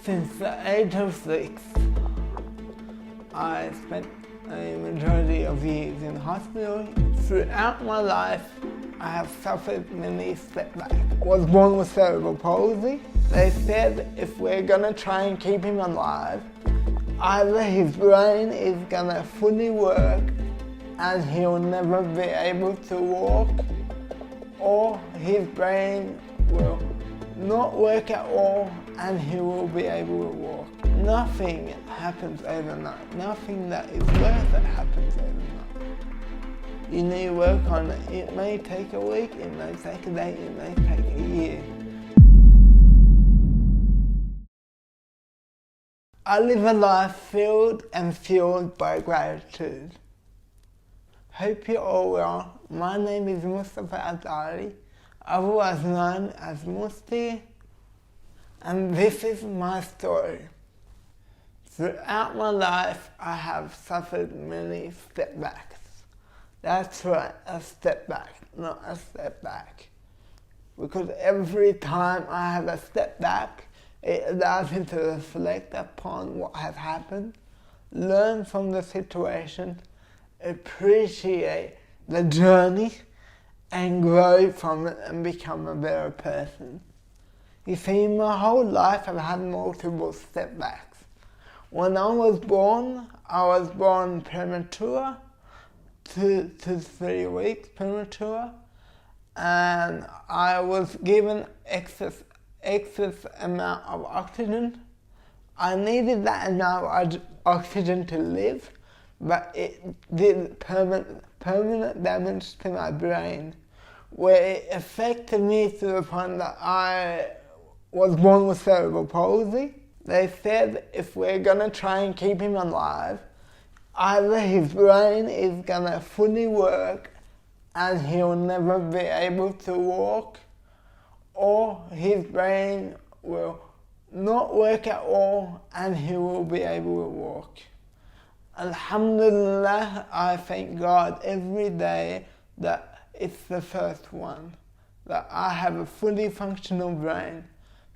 Since the age of 6, I spent a majority of years in hospital. Throughout my life, I have suffered many setbacks. I was born with cerebral palsy. They said if we're gonna try and keep him alive, either his brain is gonna fully work and he'll never be able to walk, or his brain will not work at all and he will be able to walk. Nothing happens overnight. Nothing that is worth it happens overnight. You need to work on it. It may take a week, it may take a day, it may take a year. I live a life filled and fueled by gratitude. Hope you're all well. My name is Moustafa Ardati, otherwise known as Moustie, and this is my story. Throughout my life, I have suffered many setbacks. That's right, a setback, not a setback. Because every time I have a setback, it allows me to reflect upon what has happened, learn from the situation, appreciate the journey, and grow from it and become a better person. You see, my whole life I've had multiple setbacks. When I was born premature, 2 to 3 weeks premature, and I was given excess amount of oxygen. I needed that amount of oxygen to live, but it did permanent damage to my brain, where it affected me to the point that I was born with cerebral palsy. They said if we're gonna try and keep him alive, either his brain is gonna fully work and he'll never be able to walk, or his brain will not work at all and he will be able to walk. Alhamdulillah, I thank God every day that it's the first one, that I have a fully functional brain,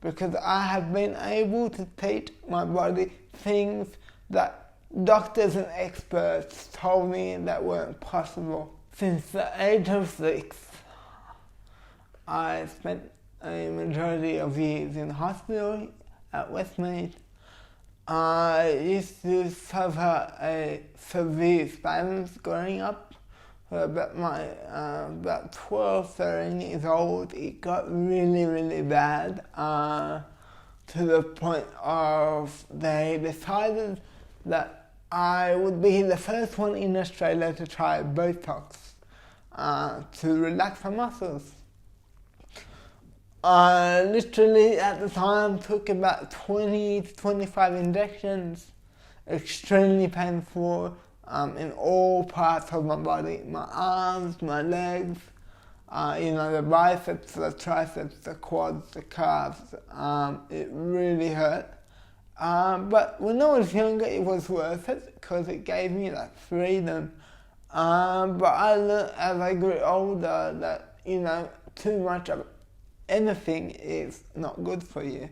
because I have been able to teach my body things that doctors and experts told me that weren't possible. Since the age of 6, I spent a majority of years in hospital at Westmead. I used to suffer a severe spasms growing up. About 12, 13 years old, it got really, really bad, to the point of they decided that I would be the first one in Australia to try Botox to relax my muscles. I literally at the time took about 20 to 25 injections, extremely painful, in all parts of my body, my arms, my legs, the biceps, the triceps, the quads, the calves. It really hurt. But when I was younger, it was worth it because it gave me that freedom. But I learned as I grew older that, too much of anything is not good for you.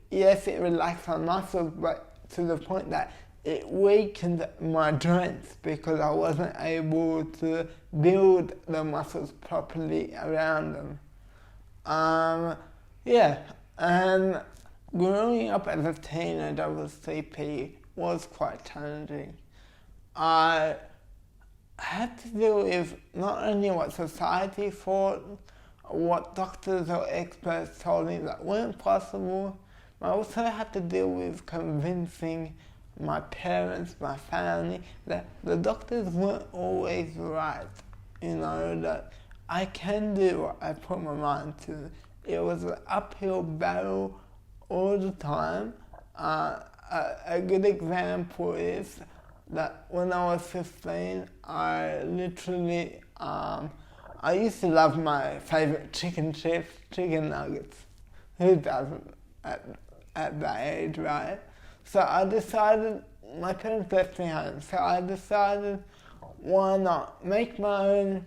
Yes, it relaxed my muscles, but to the point that it weakened my joints because I wasn't able to build the muscles properly around them. And growing up as a teenager with CP was quite challenging. I had to deal with not only what society thought, what doctors or experts told me that weren't possible, but I also had to deal with convincing my parents, my family, that the doctors weren't always right, that I can do what I put my mind to. It was an uphill battle all the time. A good example is that when I was 15, I literally, I used to love my favourite chicken chips, chicken nuggets. Who doesn't at that age, right? So I decided, my parents left me home, so I decided why not make my own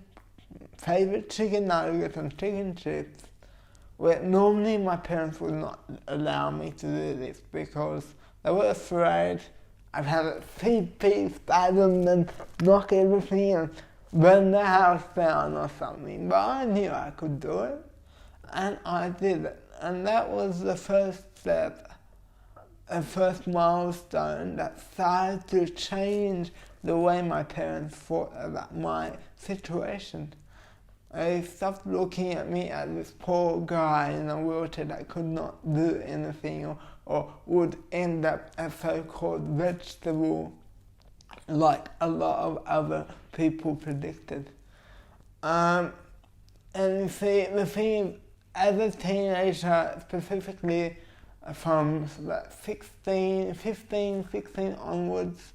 favourite chicken nuggets and chicken chips where normally my parents would not allow me to do this because they were afraid I'd have a CP spasm and knock everything and burn the house down or something. But I knew I could do it, and I did it. And that was the first step, a first milestone that started to change the way my parents thought about my situation. They stopped looking at me as this poor guy in a wheelchair that could not do anything or would end up a so-called vegetable like a lot of other people predicted. And you see, the thing is, as a teenager, specifically from about 15, 16 onwards,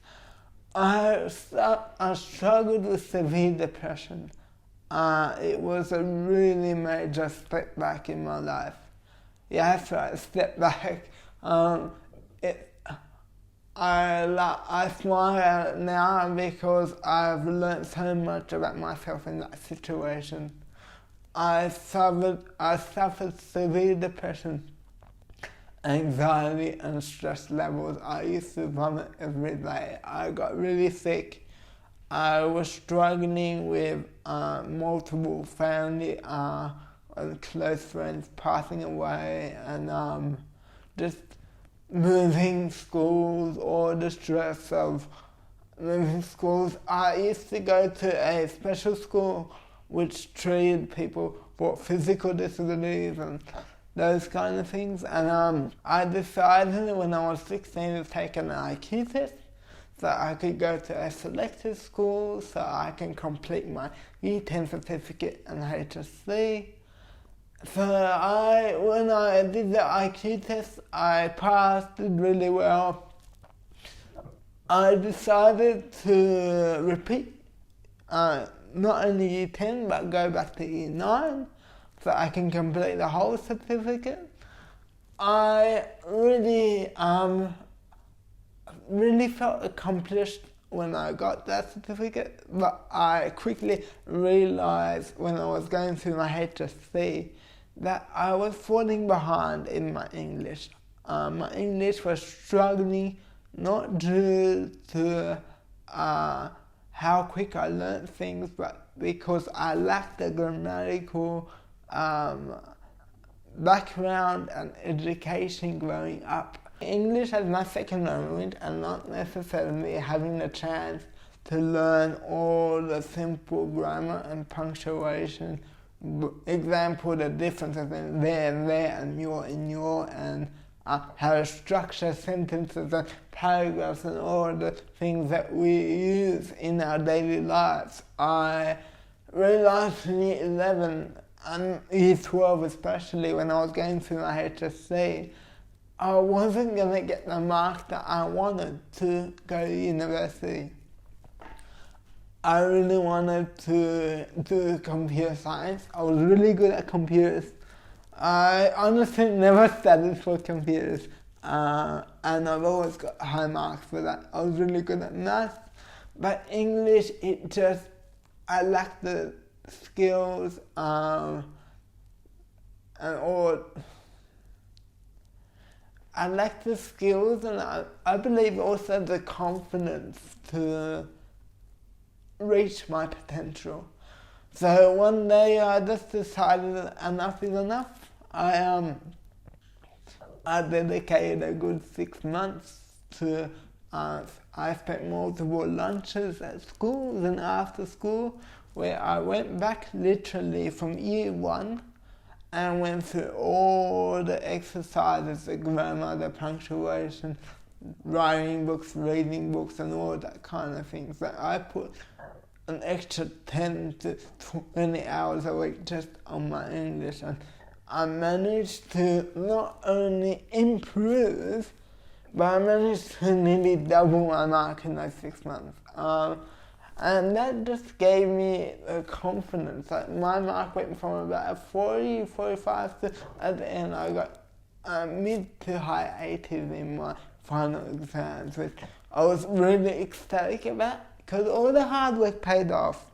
I struggled with severe depression. It was a really major step back in my life. Yeah, that's right, step back. I smile at it now because I've learned so much about myself in that situation. I suffered severe depression, anxiety and stress levels. I used to vomit every day. I got really sick. I was struggling with multiple family and close friends passing away, and just moving schools, or the stress of moving schools. I used to go to a special school which treated people for physical disabilities and those kind of things, and I decided when I was 16 to take an IQ test so I could go to a selected school so I can complete my Year 10 certificate and HSC. So when I did the IQ test, I passed it really well. I decided to repeat not only Year 10 but go back to Year 9 so I can complete the whole certificate. I really felt accomplished when I got that certificate, but I quickly realized when I was going through my HSC that I was falling behind in my English. My English was struggling, not due to how quick I learned things, but because I lacked the grammatical background and education growing up. English as my second language and not necessarily having the chance to learn all the simple grammar and punctuation. Example, the differences in there and your in your, and how to structure sentences and paragraphs and all the things that we use in our daily lives. I realized in Year 11 and Year 12 especially, when I was going through my HSC, I wasn't going to get the mark that I wanted to go to university. I really wanted to do computer science. I was really good at computers. I honestly never studied for computers, and I've always got high marks for that. I was really good at math, but English, I lacked the skills and all. I lacked the skills, and I believe also the confidence to reach my potential. So one day I just decided that enough is enough. I dedicated a good 6 months to, I spent multiple lunches at schools and after school, where I went back literally from Year 1 and went through all the exercises, the grammar, the punctuation, writing books, reading books, and all that kind of things. So I put an extra 10 to 20 hours a week just on my English, and I managed to not only improve, but I managed to nearly double my mark in those 6 months. And that just gave me the confidence. Like, my mark went from about a 40, 45 to, at the end I got mid to high 80s in my final exams, which I was really ecstatic about because all the hard work paid off.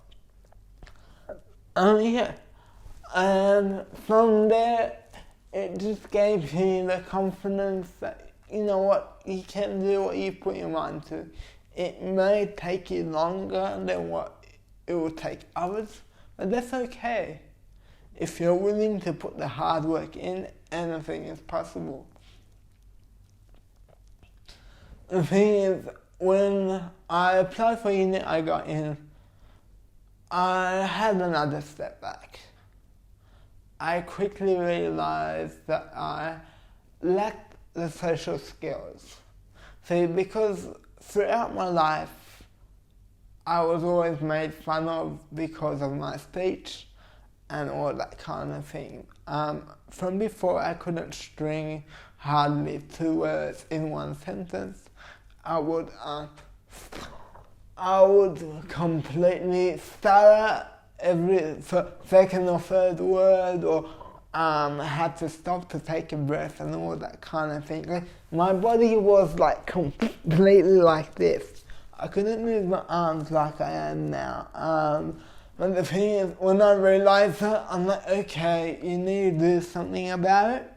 Yeah. And from there, it just gave me the confidence that, you know what, you can do what you put your mind to. It may take you longer than what it will take others, but that's okay. If you're willing to put the hard work in, anything is possible. The thing is, when I applied for uni, I got in, I had another setback. I quickly realized that I lacked the social skills. See, because throughout my life, I was always made fun of because of my speech and all that kind of thing. From before, I couldn't string hardly 2 words in one sentence. I would completely stutter every second or third word, or had to stop to take a breath and all that kind of thing. Like, my body was like completely like this. I couldn't move my arms like I am now. But the thing is, when I realised that, I'm like, okay, you need to do something about it.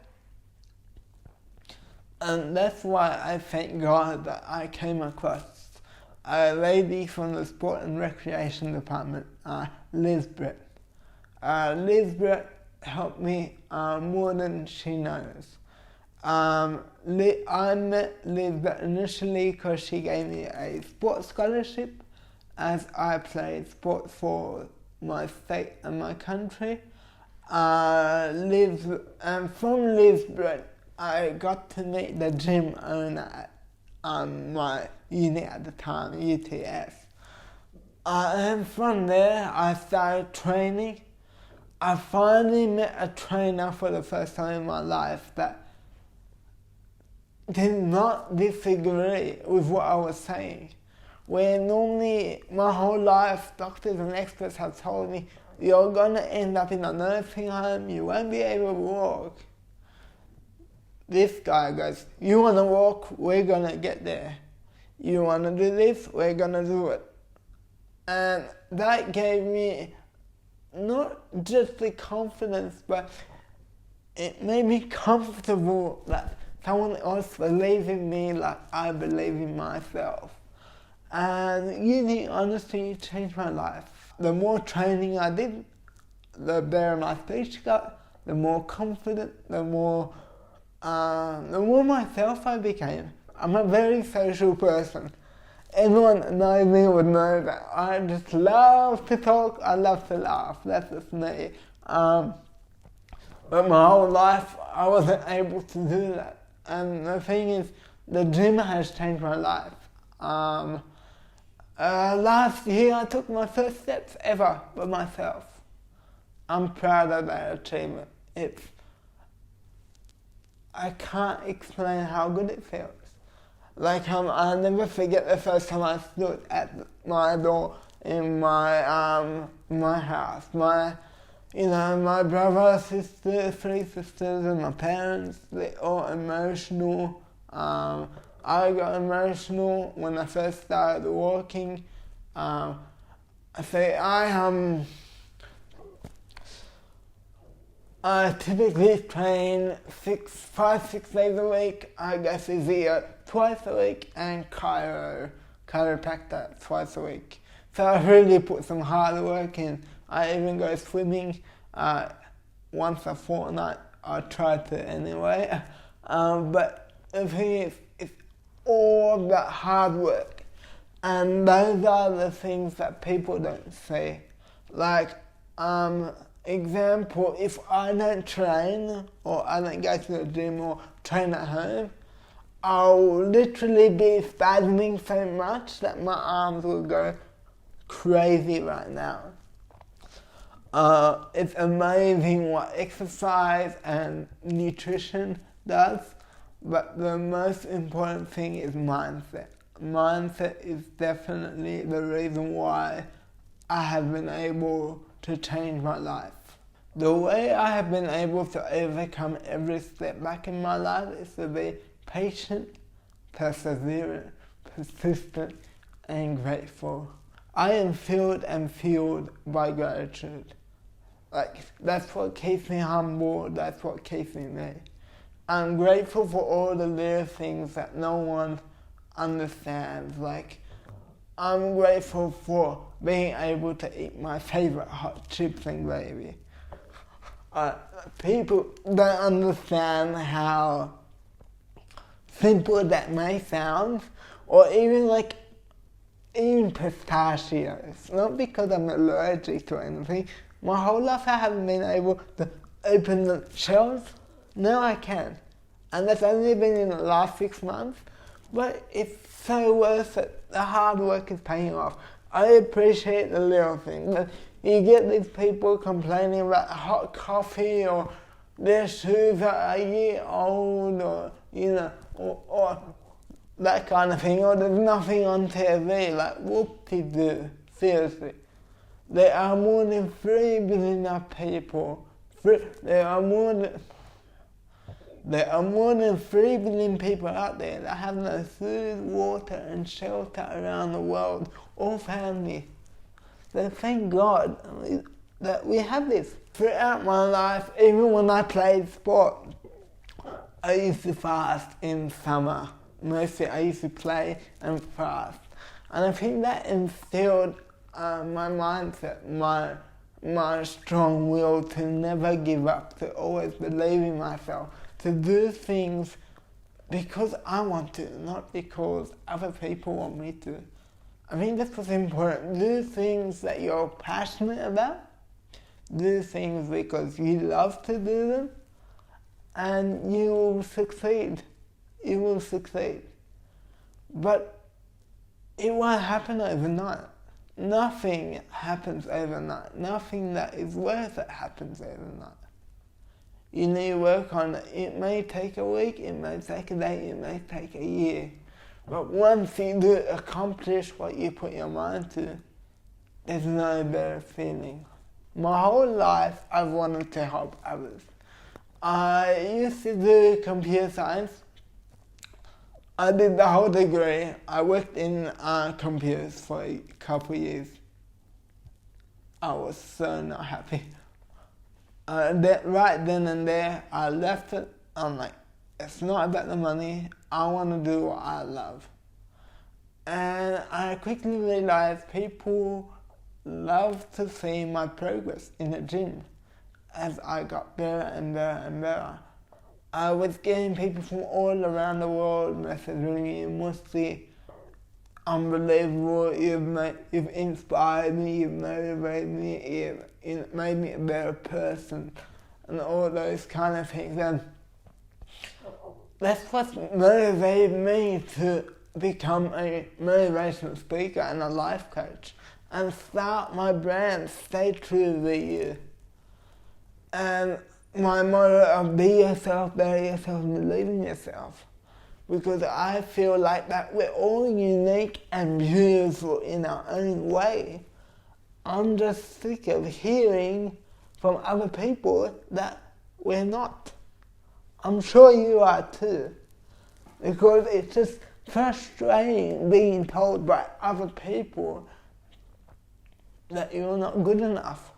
And that's why I thank God that I came across a lady from the Sport and Recreation Department, Liz Brett. Liz Brett helped me more than she knows. I met Liz Brett initially because she gave me a sports scholarship as I played sports for my state and my country. From Liz Brett, I got to meet the gym owner at my uni at the time, UTS. And from there, I started training. I finally met a trainer for the first time in my life that did not disagree with what I was saying. Where normally, my whole life, doctors and experts have told me, you're going to end up in a nursing home, you won't be able to walk. This guy goes, you want to walk, we're going to get there. You want to do this, we're going to do it. And that gave me not just the confidence, but it made me comfortable that someone else believes in me like I believe in myself. And uni honestly changed my life. The more training I did, the better my speech got, the more confident, the more myself I became. I'm a very social person. Anyone that knows me would know that I just love to talk, I love to laugh, that's just me. But my whole life I wasn't able to do that. And the thing is, the gym has changed my life. Last year I took my first steps ever by myself. I'm proud of that achievement. I can't explain how good it feels. Like, I'll never forget the first time I stood at my door in my house. My brother, sister, 3 sisters, and my parents, they're all emotional. I got emotional when I first started walking. I typically train 5-6 days a week. I go physio twice a week and chiropractor twice a week. So I really put some hard work in. I even go swimming once a fortnight. I try to anyway. But the thing is, it's all that hard work. And those are the things that people don't see. Like, example, if I don't train or I don't go to the gym or train at home, I'll literally be spasming so much that my arms will go crazy right now. It's amazing what exercise and nutrition does, but the most important thing is mindset. Mindset is definitely the reason why I have been able to change my life. The way I have been able to overcome every step back in my life is to be patient, perseverant, persistent, and grateful. I am filled and fueled by gratitude. Like, that's what keeps me humble, that's what keeps me. I'm grateful for all the little things that no one understands. Like, I'm grateful for being able to eat my favorite hot chips and gravy. People don't understand how simple that may sound, or even pistachios. Not because I'm allergic to anything. My whole life I haven't been able to open the shells. Now I can. And that's only been in the last 6 months. But it's so worth it. The hard work is paying off. I appreciate the little things. You get these people complaining about hot coffee, or their shoes are a year old, or or that kind of thing, or there's nothing on TV. Like, whoop-de-doo. Seriously. There are more than 3 billion people. There are more than 3 billion people out there that have no food, water and shelter around the world, all families. So thank God that we have this. Throughout my life, even when I played sport, I used to fast in summer. Mostly I used to play and fast. And I think that instilled my mindset, my strong will to never give up, to always believe in myself, to do things because I want to, not because other people want me to. I think that's what's important. Do things that you're passionate about. Do things because you love to do them, and you will succeed. You will succeed. But it won't happen overnight. Nothing happens overnight. Nothing that is worth it happens overnight. You need to work on it. It may take a week, it may take a day, it may take a year. But once you do accomplish what you put your mind to, there's no better feeling. My whole life I've wanted to help others. I used to do computer science. I did the whole degree. I worked in computers for a couple of years. I was so not happy. Right then and there, I left it. I'm like, it's not about the money. I want to do what I love. And I quickly realized people love to see my progress in the gym as I got better and better and better. I was getting people from all around the world messaging me, Moustie, unbelievable, you've inspired me, you've motivated me, you've made me a better person, and all those kind of things. And that's what motivated me to become a motivational speaker and a life coach and start my brand, Stay True to You. And my motto of be yourself, better yourself, and believe in yourself. Because I feel like that we're all unique and beautiful in our own way. I'm just sick of hearing from other people that we're not. I'm sure you are too. Because it's just frustrating being told by other people that you're not good enough.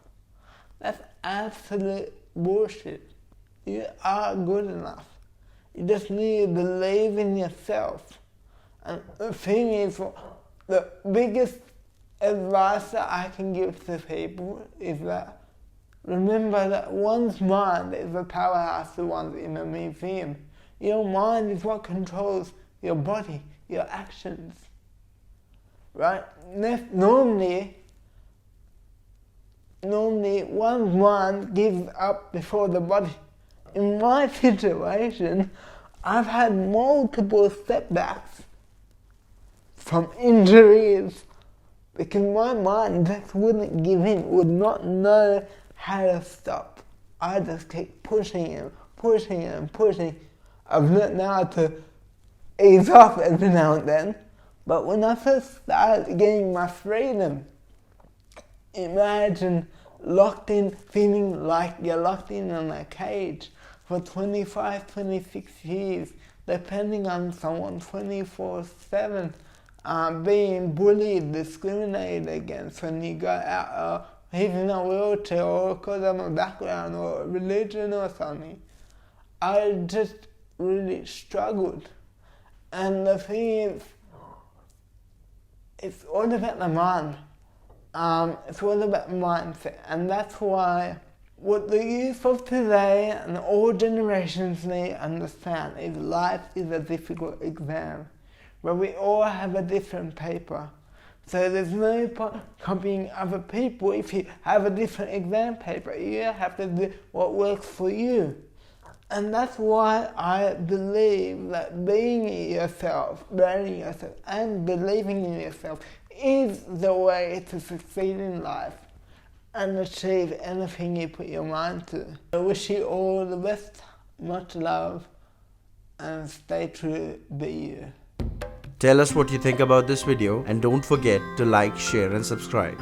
That's absolute bullshit. You are good enough. You just need to believe in yourself. And the thing is, the biggest advice that I can give to people is that remember that one's mind is the powerhouse the one's in a museum. Your mind is what controls your body, your actions. Right? Normally one's mind gives up before the body. In my situation, I've had multiple setbacks from injuries because my mind just wouldn't give in, would not know how to stop. I just keep pushing and pushing and pushing. I've learned now to ease off every now and then, but when I first started getting my freedom, imagine feeling like you're locked in a cage for 25, 26 years, depending on someone 24/7, being bullied, discriminated against when you go out, he's in a wheelchair or because of my background or religion or something. I just really struggled. And the thing is, it's all about the mind. It's all about mindset, and that's why what the youth of today and all generations need to understand is life is a difficult exam, where we all have a different paper. So there's no point copying other people. If you have a different exam paper, you have to do what works for you. And that's why I believe that being yourself, learning yourself, and believing in yourself is the way to succeed in life and achieve anything you put your mind to. I wish you all the best, much love, and stay true, be you. Tell us what you think about this video and don't forget to like, share and subscribe.